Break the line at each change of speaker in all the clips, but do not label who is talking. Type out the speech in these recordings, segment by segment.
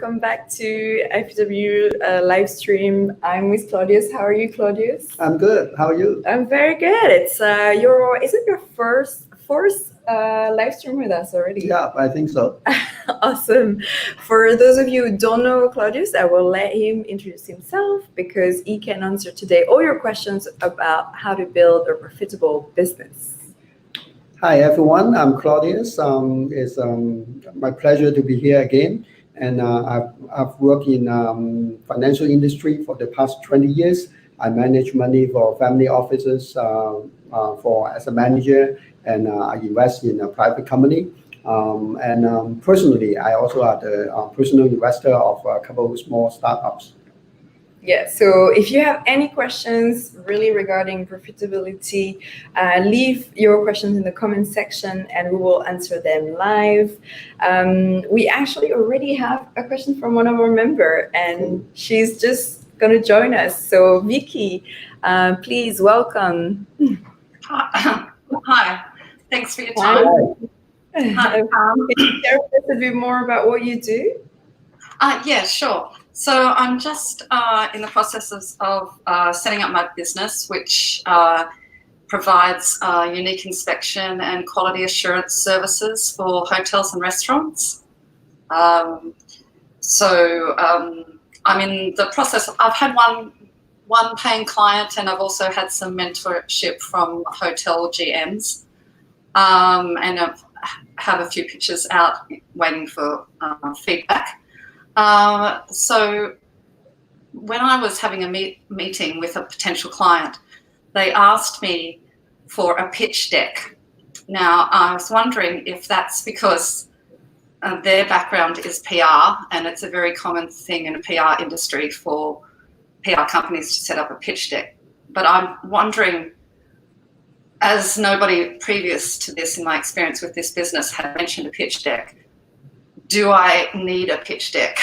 welcome back to FW live stream. I'm with Claudius. How are you, Claudius?
I'm good. How are you?
I'm very good. It's is it your fourth live stream with us already?
Yeah, I think so.
Awesome. For those of you who don't know Claudius, I will let him introduce himself because he can answer today all your questions about how to build a profitable business.
Hi, everyone. I'm Claudius. It's my pleasure to be here again. And I've worked in financial industry for the past 20 years. I manage money for family offices as a manager, and I invest in a private company. Personally, I also are the personal investor of a couple of small startups.
Yeah, so if you have any questions really regarding profitability, leave your questions in the comment section and we will answer them live. We actually already have a question from one of our members and she's just going to join us. So Vicky, please welcome.
Hi, thanks for your time.
Hi. Can you share with us a bit more about what you do?
Yeah, sure. So I'm just in the process of setting up my business, which provides unique inspection and quality assurance services for hotels and restaurants. I'm in the process. I've had one paying client, and I've also had some mentorship from hotel GMs, and I have a few pictures out waiting for feedback. So when I was having a meeting with a potential client, they asked me for a pitch deck. Now, I was wondering if that's because their background is PR, and it's a very common thing in a PR industry for PR companies to set up a pitch deck. But I'm wondering, as nobody previous to this in my experience with this business had mentioned a pitch deck, do I need a pitch deck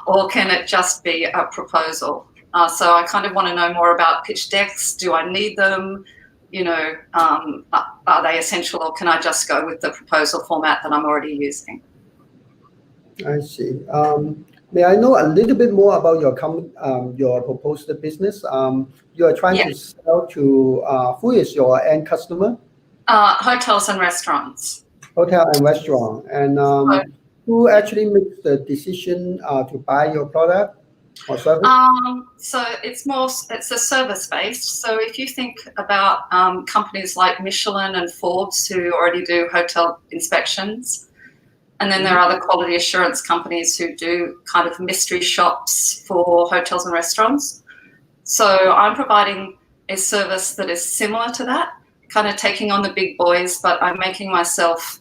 or can it just be a proposal? So I kind of want to know more about pitch decks. Do I need them? You know, are they essential, or can I just go with the proposal format that I'm already using?
I see. May I know a little bit more about your proposed business? You are trying to sell to, who is your end customer?
Hotels and restaurants.
Hotel and restaurant. And who actually makes the decision to buy your product or service?
So it's a service based. So if you think about companies like Michelin and Forbes who already do hotel inspections, and then there are other quality assurance companies who do kind of mystery shops for hotels and restaurants. So I'm providing a service that is similar to that, kind of taking on the big boys, but I'm making myself,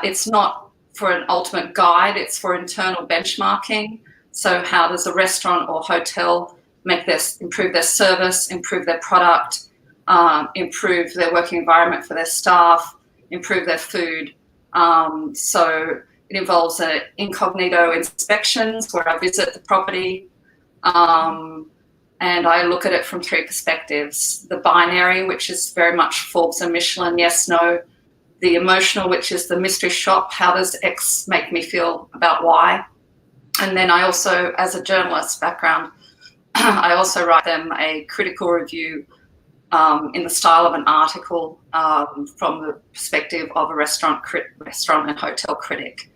it's not for an ultimate guide, it's for internal benchmarking. So how does a restaurant or hotel improve their service, improve their product, improve their working environment for their staff, improve their food. So it involves incognito inspections where I visit the property and I look at it from three perspectives. The binary, which is very much Forbes and Michelin, yes, no. The emotional, which is the mystery shop, how does X make me feel about Y? And then I also, as a journalist background, I also write them a critical review in the style of an article from the perspective of a restaurant and hotel critic.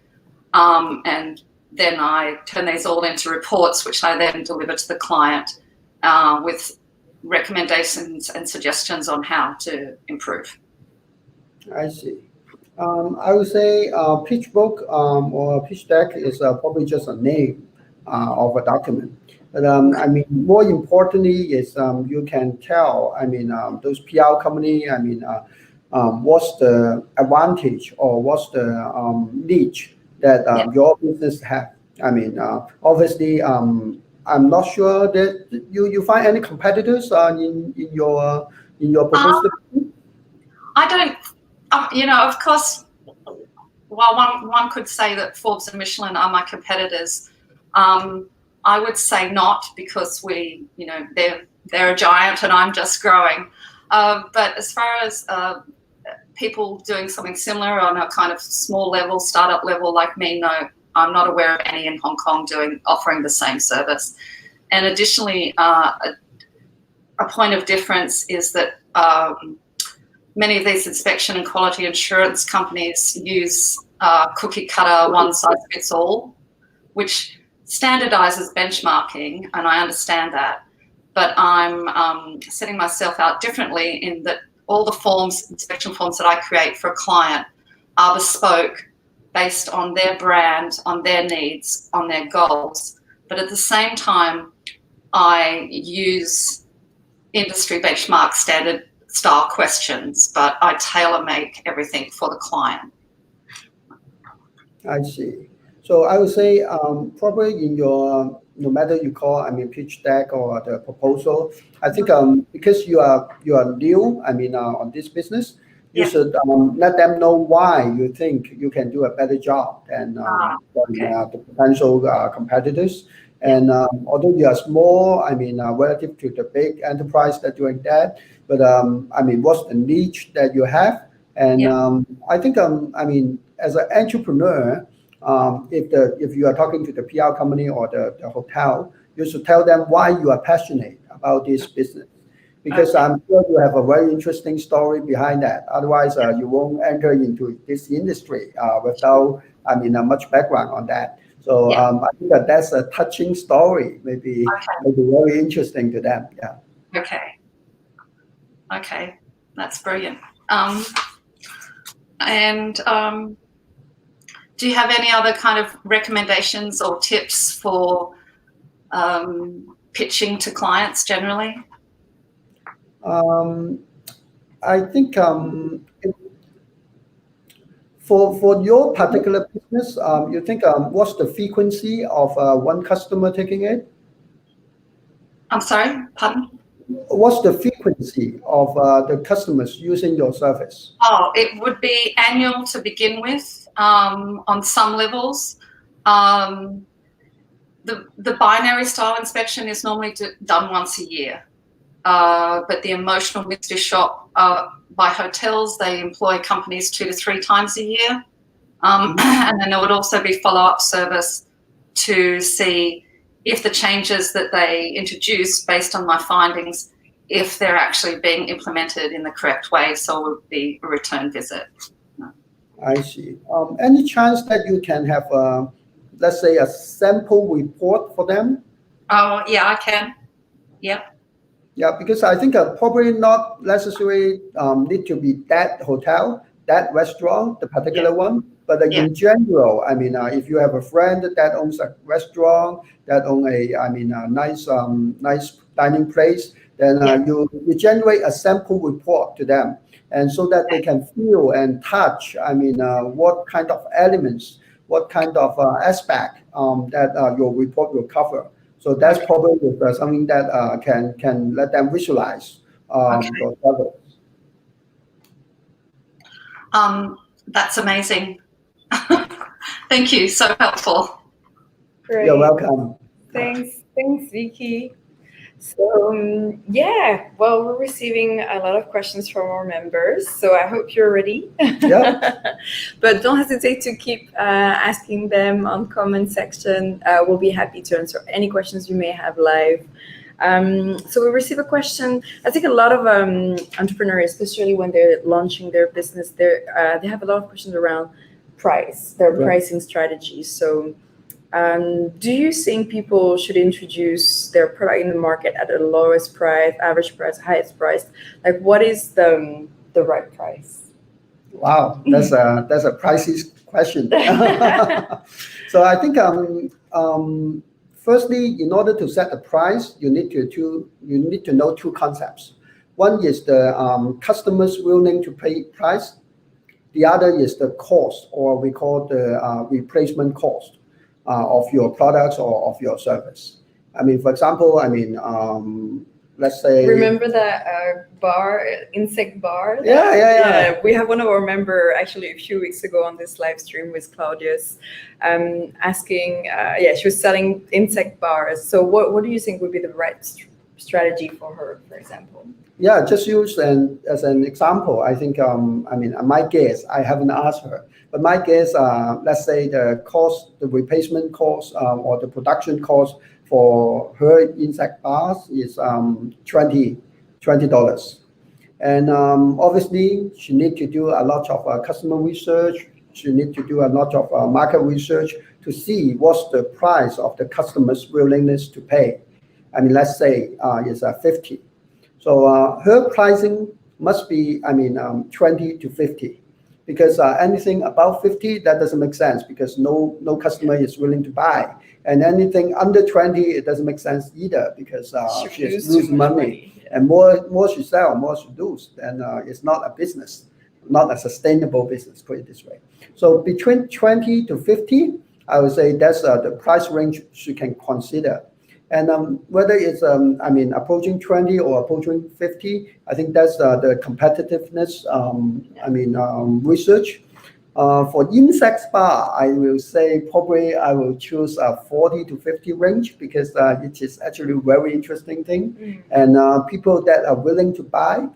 And then I turn these all into reports, which I then deliver to the client with recommendations and suggestions on how to improve.
I see. I would say pitch book or pitch deck is probably just a name of a document. But I mean, more importantly is you can tell, I mean, those PR company, I mean, what's the advantage or what's the niche that your business have. I mean, obviously, I'm not sure that you find any competitors in your proposal.
I don't. You know, of course, while one could say that Forbes and Michelin are my competitors, I would say not, because they're a giant and I'm just growing. But as far as people doing something similar on a kind of small level, startup level like me, no, I'm not aware of any in Hong Kong offering the same service. And additionally, a point of difference is that many of these inspection and quality assurance companies use cookie cutter, one size fits all, which standardizes benchmarking, and I understand that. But I'm setting myself out differently in that all the forms, inspection forms that I create for a client are bespoke based on their brand, on their needs, on their goals. But at the same time, I use industry benchmark standard style questions, but I tailor make everything for the client.
I see. So I would say probably in your, no matter you call, pitch deck or the proposal, I think because you are new, on this business, you should let them know why you think you can do a better job than the potential competitors. And although you are small, relative to the big enterprise that doing that, but what's the niche that you have? And I think as an entrepreneur, if you are talking to the PR company or the hotel, you should tell them why you are passionate about this business, because I'm sure you have a very interesting story behind that. Otherwise, you won't enter into this industry without much background on that. So I think that's a touching story, maybe very interesting to them. Yeah.
Okay, that's brilliant. Do you have any other kind of recommendations or tips for pitching to clients generally?
I think for your particular business, you think what's the frequency of one customer taking it?
I'm sorry, pardon?
What's the frequency of the customers using your service?
Oh, it would be annual to begin with on some levels. The binary style inspection is normally done once a year. But the emotional mystery shop by hotels, they employ companies 2 to 3 times a year. And then there would also be follow-up service to see if the changes that they introduce based on my findings, if they're actually being implemented in the correct way. So it would be a return visit.
I see. Any chance that you can have, let's say, a sample report for them?
Oh, yeah, I can. Yep.
Yeah, because I think probably not necessarily need to be that hotel, that restaurant, the particular one, but in general, if you have a friend that owns a restaurant, that owns a nice dining place, then you generate a sample report to them, and so that they can feel and touch. What kind of elements, what kind of aspect that your report will cover. So that's probably something that can let them visualize those levels.
That's amazing. Thank you. So helpful.
Great.
You're welcome.
Thanks, Vicky. So well, we're receiving a lot of questions from our members, so I hope you're ready.
Yeah.
But don't hesitate to keep asking them on comment section. We'll be happy to answer any questions you may have live. So we receive a question. I think a lot of entrepreneurs, especially when they're launching their business, they have a lot of questions around price, their pricing strategies. So do you think people should introduce their product in the market at the lowest price, average price, highest price? Like, what is the right price?
Wow, that's a pricey question. So I think firstly, in order to set the price, you need to know 2 concepts. One is the customers willing to pay price. The other is the cost, or we call the replacement cost of your products or of your service. For example, let's say.
Remember that insect bar?
Yeah.
We have one of our members actually a few weeks ago on this live stream with Claudius, asking. She was selling insect bars. So what do you think would be the right strategy for her, for example?
Yeah, just use as an example. I think, I mean, my guess, I haven't asked her, but my guess, let's say the cost, the replacement cost, or the production cost for her insect bars is $20. And obviously, she need to do a lot of customer research. She need to do a lot of market research to see what's the price of the customer's willingness to pay. I mean, let's say it's 50. So her pricing must be, I mean, 20 to 50, because anything above 50, that doesn't make sense, because no customer is willing to buy. And anything under 20, it doesn't make sense either, because she losing money. And more she sell, more she lose. Then it's not a business, not a sustainable business, put it this way. So between 20 to 50, I would say that's the price range she can consider. And whether it's, I mean, approaching 20 or approaching 50, I think that's the competitiveness, I mean, research. For insect spa, I will say probably I will choose a 40 to 50 range, because it is actually a very interesting thing. And people that are willing to buy,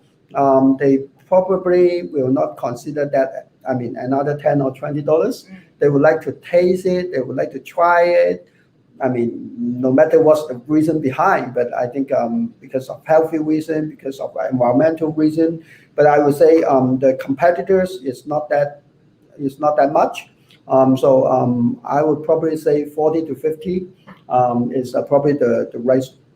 they probably will not consider that, I mean, another $10 or $20. They would like to taste it. They would like to try it. I mean, no matter what's the reason behind, but I think because of healthy reason, because of environmental reason, but I would say the competitors is not that much. So I would probably say 40 to 50 is probably the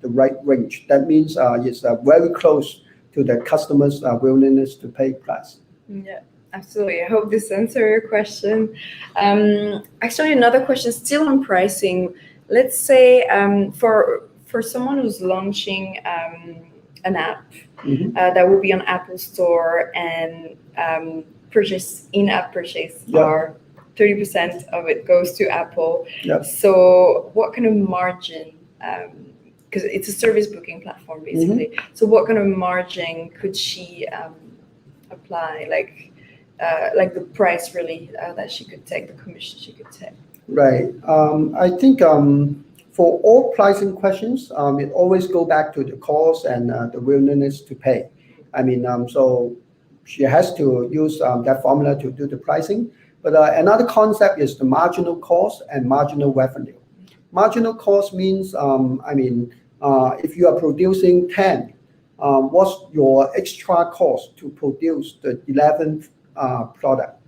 right range. That means it's very close to the customer's willingness to pay price.
Yeah. Absolutely. I hope this answers your question. Actually, another question still on pricing. Let's say for someone who's launching an app that will be on Apple Store and purchase in-app purchase, or 30% of it goes to Apple. So what kind of margin? Because it's a service booking platform basically. So what kind of margin could she apply? Like the price really that she could take, the commission she could take.
Right. I think for all pricing questions, it always go back to the cost and the willingness to pay. I mean, so she has to use that formula to do the pricing. But another concept is the marginal cost and marginal revenue. Marginal cost means, I mean, if you are producing 10, what's your extra cost to produce the 11th product?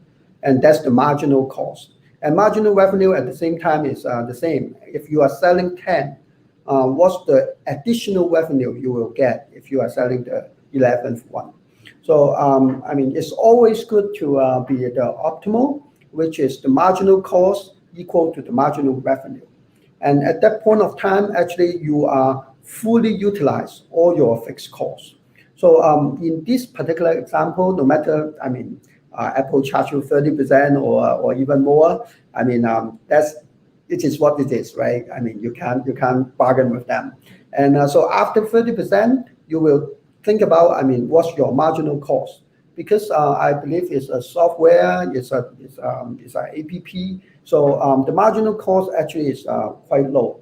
And that's the marginal cost. And marginal revenue at the same time is the same. If you are selling 10, what's the additional revenue you will get if you are selling the 11th one? So, I mean, it's always good to be the optimal, which is the marginal cost equal to the marginal revenue. And at that point of time, actually, you are fully utilize all your fixed costs. So in this particular example, no matter, I mean, Apple charge you 30% or even more. I mean, it is what it is, right? I mean, you can't bargain with them. And so after 30%, you will think about, I mean, what's your marginal cost? Because I believe it's a software, it's an app. So the marginal cost actually is quite low.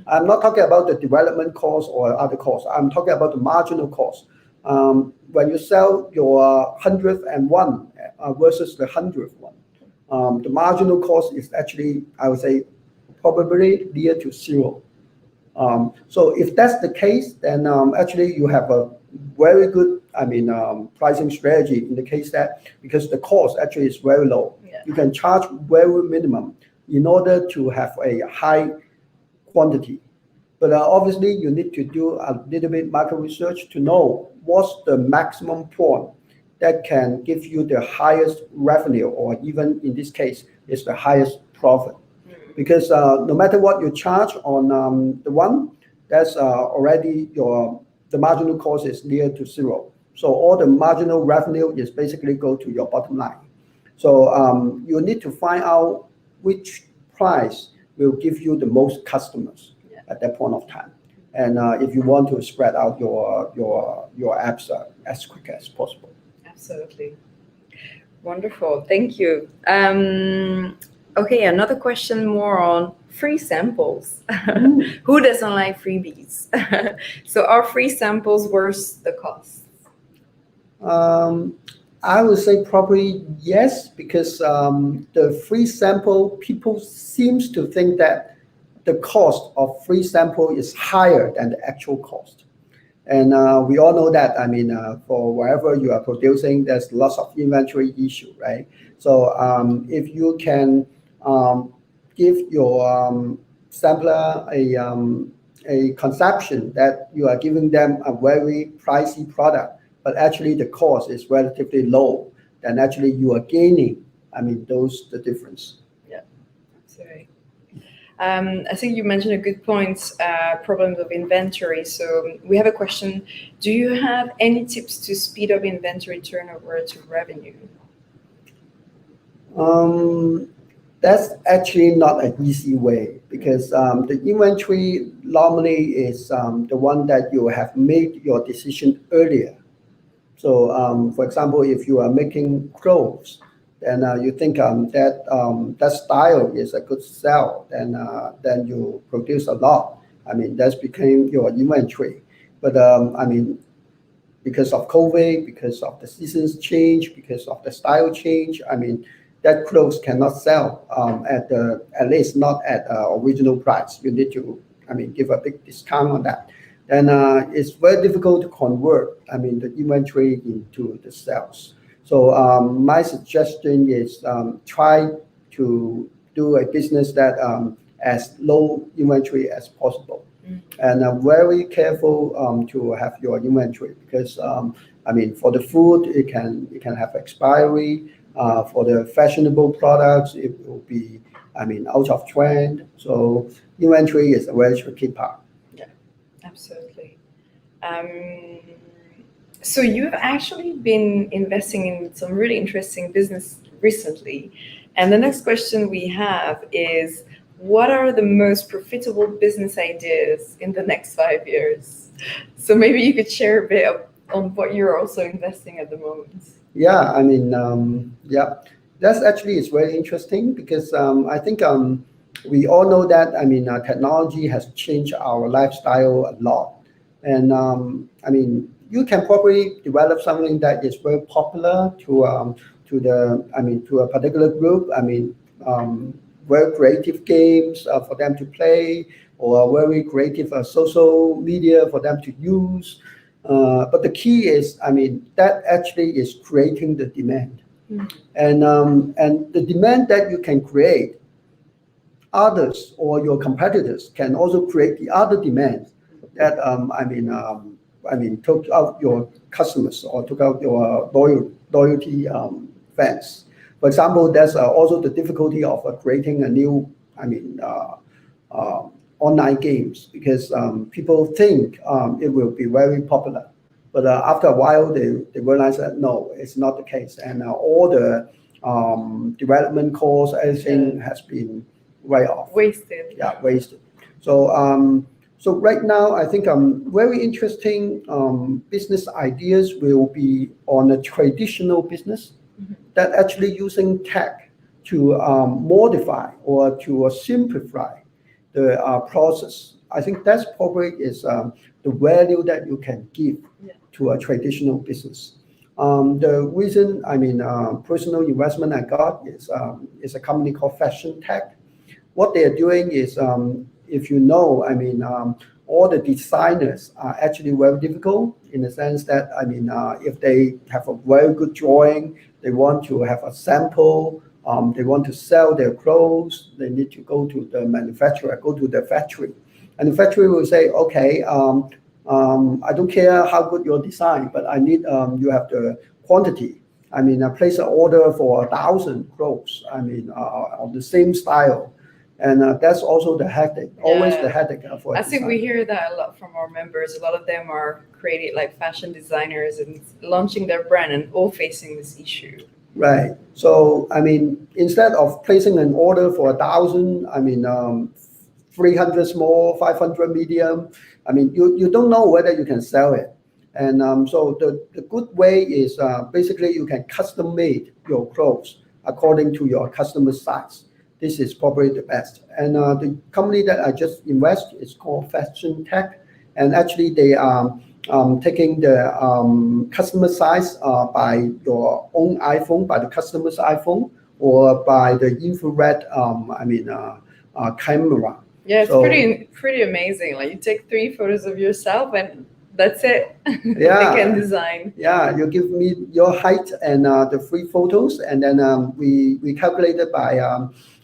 I'm not talking about the development cost or other costs. I'm talking about the marginal cost. When you sell your 101 versus the 100th one, the marginal cost is actually, I would say, probably near to zero. So if that's the case, then actually you have a very good, I mean, pricing strategy in the case that, because the cost actually is very low. You can charge very minimum in order to have a high quantity. But obviously, you need to do a little bit market research to know what's the maximum point that can give you the highest revenue, or even in this case, is the highest profit. Because no matter what you charge on the one, that's already the marginal cost is near to zero. So all the marginal revenue is basically go to your bottom line. So you need to find out which price will give you the most customers at that point of time. And if you want to spread out your apps as quick as possible.
Absolutely. Wonderful. Thank you. Okay, another question more on free samples. Who doesn't like freebies? So are free samples worth the cost?
I would say probably yes, because the free sample, people seems to think that the cost of free sample is higher than the actual cost. And we all know that, I mean, for wherever you are producing, there's lots of inventory issue, right? So if you can give your sampler a conception that you are giving them a very pricey product, but actually the cost is relatively low, then actually you are gaining, I mean, the difference.
Yeah, sorry. I think you mentioned a good point, problems of inventory. So we have a question. Do you have any tips to speed up inventory turnover to revenue?
That's actually not an easy way, because the inventory normally is the one that you have made your decision earlier. So, for example, if you are making clothes, then you think that style is a good sell, then you produce a lot. I mean, that's became your inventory. But I mean, because of COVID, because of the seasons change, because of the style change, I mean, that clothes cannot sell at least not at original price. You need to, I mean, give a big discount on that. And it's very difficult to convert, I mean, the inventory into the sales. So my suggestion is try to do a business that as low inventory as possible. And very careful to have your inventory, because I mean, for the food, it can have expiry. For the fashionable products, it will be, I mean, out of trend. So inventory is a very tricky part.
Absolutely. So you've actually been investing in some really interesting business recently. And the next question we have is, what are the most profitable business ideas in the next 5 years? So maybe you could share a bit on what you're also investing at the moment.
Yeah, I mean, yeah, that's actually is very interesting, because I think we all know that, I mean, technology has changed our lifestyle a lot. And I mean, you can probably develop something that is very popular to the, I mean, to a particular group. I mean, very creative games for them to play, or very creative social media for them to use. But the key is, I mean, that actually is creating the demand. And the demand that you can create, others or your competitors can also create the other demands that I mean, took out your customers or took out your loyalty fans. For example, there's also the difficulty of creating a new, I mean, online games, because people think it will be very popular. But after a while, they realize that no, it's not the case. And all the development costs, everything has been way off.
Wasted.
Yeah, wasted. So, so right now, I think very interesting business ideas will be on a traditional business that actually using tech to modify or to simplify the process. I think that's probably is the value that you can give to a traditional business. The reason, I mean, personal investment I got is a company called Fashion Tech. What they are doing is, if you know, I mean, all the designers are actually very difficult, in the sense that, I mean, if they have a very good drawing, they want to have a sample, they want to sell their clothes, they need to go to the manufacturer, go to the factory. And the factory will say, okay, I don't care how good your design, but I need, you have the quantity. I mean, I place an order for 1,000 clothes, I mean, of the same style. And that's also the headache, always the headache for
I think we hear that a lot from our members. A lot of them are creating like fashion designers and launching their brand, and all facing this issue.
Right. So, I mean, instead of placing an order for 1,000, I mean, 300 small, 500 medium, I mean, you don't know whether you can sell it. And so the good way is basically you can custom made your clothes according to your customer size. this is probably the best. And the company that I just invest is called Fashion Tech, and actually they are taking the customer size by your own iPhone, by the customer's iPhone, or by the infrared camera.
Yeah, it's
So-
pretty amazing. Like you take 3 photos of yourself and that's it.
Yeah.
They can design.
Yeah, you give me your height and the 3 photos, and then we calculate it by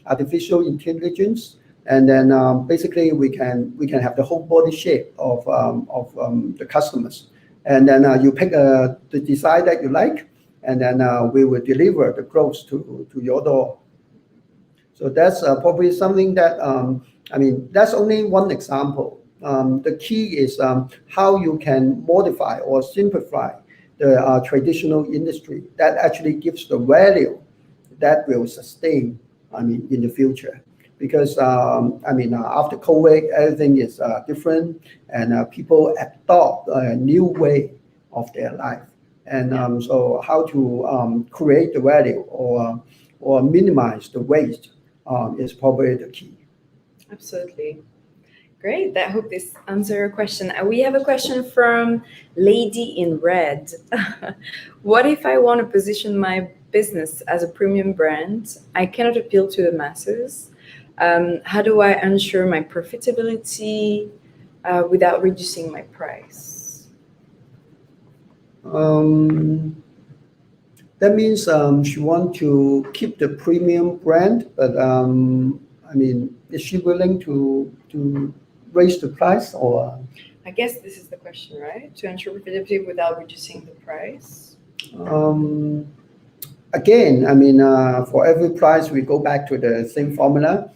artificial intelligence, and then basically we can have the whole body shape of the customers, and then you pick the design that you like, and then we will deliver the clothes to your door. So that's probably something that that's only one example. The key is how you can modify or simplify the traditional industry that actually gives the value that will sustain, in the future. Because after COVID, everything is different, and people adopt a new way of their life. And so, how to create the value or minimize the waste is probably the key.
Absolutely. Great. I hope this answers your question. We have a question from Lady in Red. What if I want to position my business as a premium brand? I cannot appeal to the masses. How do I ensure my profitability without reducing my price?
That means she wants to keep the premium brand, but is she willing to raise the price, or?
I guess this is the question, right? To ensure profitability without reducing the price.
Again, for every price, we go back to the same formula.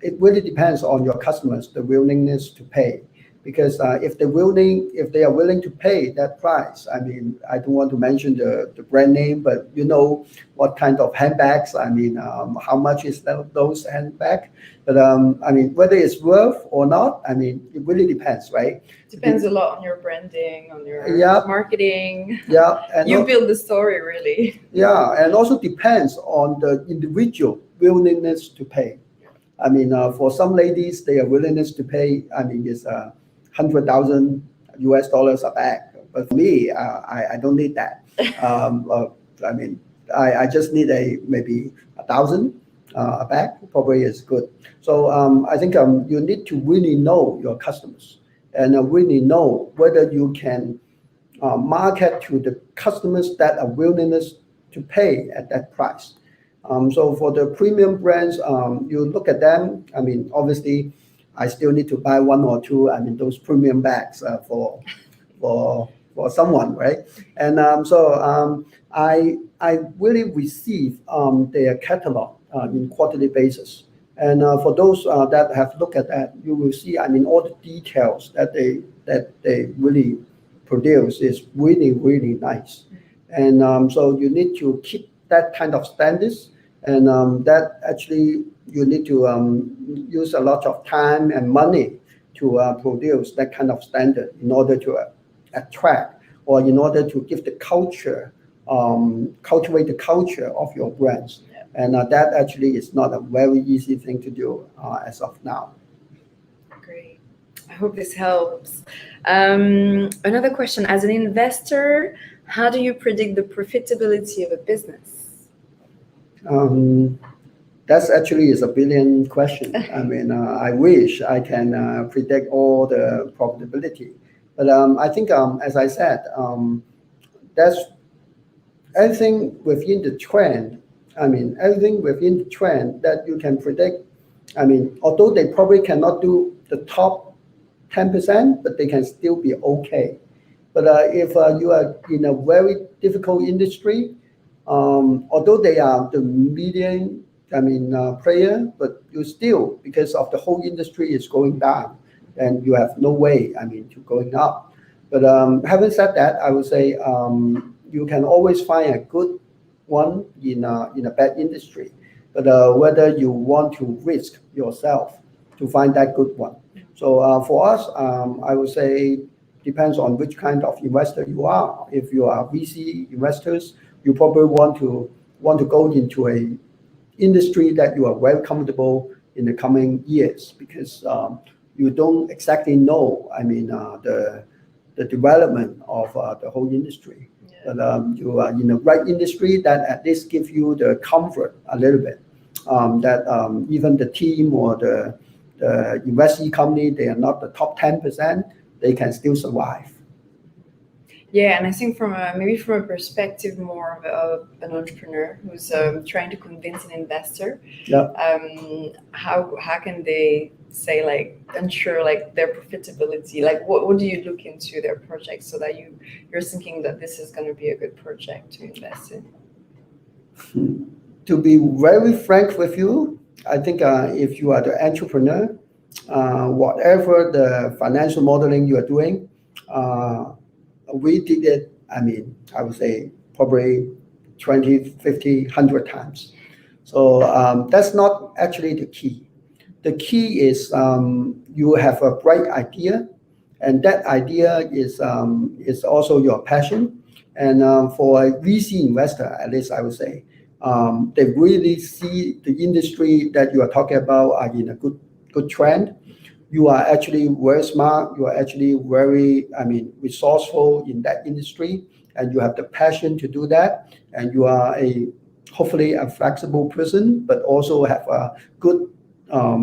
It really depends on your customers, the willingness to pay. Because if they are willing to pay that price, I don't want to mention the brand name, but you know what kind of handbags, how much is those handbags. But whether it's worth or not, it really depends, right?
Depends a lot on your branding, on your
Yeah.
marketing.
Yeah. And
You build the story, really.
Yeah, and also depends on the individual willingness to pay. For some ladies, their willingness to pay, is $100,000 a bag. But for me, I don't need that. I just need maybe 1,000 a bag. Probably is good. So I think you need to really know your customers and really know whether you can market to the customers that are willingness to pay at that price. So for the premium brands, you look at them. Obviously, I still need to buy 1 or 2. Those premium bags for someone, right? And I really receive their catalog in quarterly basis. And for those that have looked at that, you will see. All the details that they really produce is really, really nice. And so you need to keep that kind of standards, and that actually you need to use a lot of time and money to produce that kind of standard in order to attract, or in order to give the culture, cultivate the culture of your brands.
Yeah.
And that actually is not a very easy thing to do as of now.
Great. I hope this helps. Another question: as an investor, how do you predict the profitability of a business?
That's actually is a billion question. I wish I can predict all the profitability, but I think, as I said, that's everything within the trend. Everything within the trend that you can predict. Although they probably cannot do the top 10%, but they can still be okay. But if you are in a very difficult industry, although they are the median, player, but you still, because of the whole industry is going down, and you have no way, to going up. But having said that, I would say you can always find a good one in a bad industry. But whether you want to risk yourself to find that good one. So for us, I would say depends on which kind of investor you are. If you are VC investors, you probably want to go into industry that you are very comfortable in the coming years, because you don't exactly know, the development of the whole industry.
Yeah.
But you are in the right industry that at least give you the comfort a little bit, that even the team or the investee company, they are not the top 10%, they can still survive.
Yeah, and I think maybe from a perspective more of an entrepreneur who's trying to convince an investor,
Yeah.
How can they say, like, ensure like their profitability? Like, what do you look into their project so that you're thinking that this is going to be a good project to invest in?
To be very frank with you, I think if you are the entrepreneur, whatever the financial modeling you are doing, we did it, I would say probably 20, 50, 100 times. So that's not actually the key. The key is you have a bright idea, and that idea is also your passion. And for a VC investor, at least I would say, they really see the industry that you are talking about are in a good trend. You are actually very smart. You are actually very, resourceful in that industry, and you have the passion to do that. And you are hopefully a flexible person, but also have a good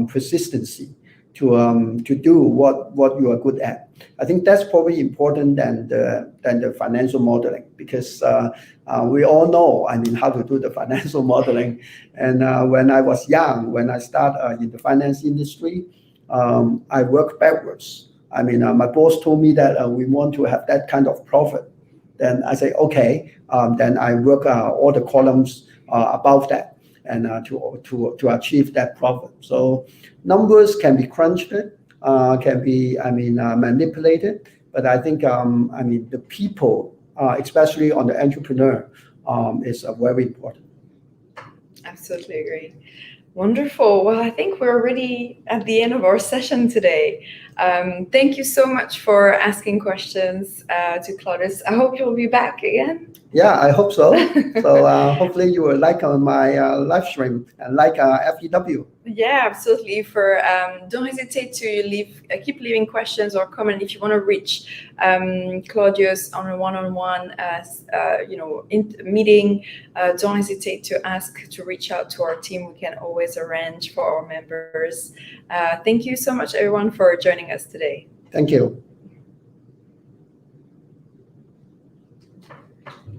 persistency to do what you are good at. I think that's probably important than the financial modeling, because we all know, how to do the financial modeling. And when I was young, when I started in the finance industry, I worked backwards. My boss told me that we want to have that kind of profit. Then I say, okay, then I work all the columns above that, and to achieve that profit. So numbers can be crunched, can be manipulated, but I think the people, especially on the entrepreneur, is very important.
Absolutely agree. Wonderful. Well, I think we're already at the end of our session today. Thank you so much for asking questions to Claudius. I hope you'll be back again.
Yeah, I hope so. So hopefully you will like my live stream and like FEW.
Yeah, absolutely. Don't hesitate to keep leaving questions or comment if you want to reach Claudius on a one-on-one, meeting. Don't hesitate to reach out to our team. We can always arrange for our members. Thank you so much, everyone, for joining us today.
Thank you.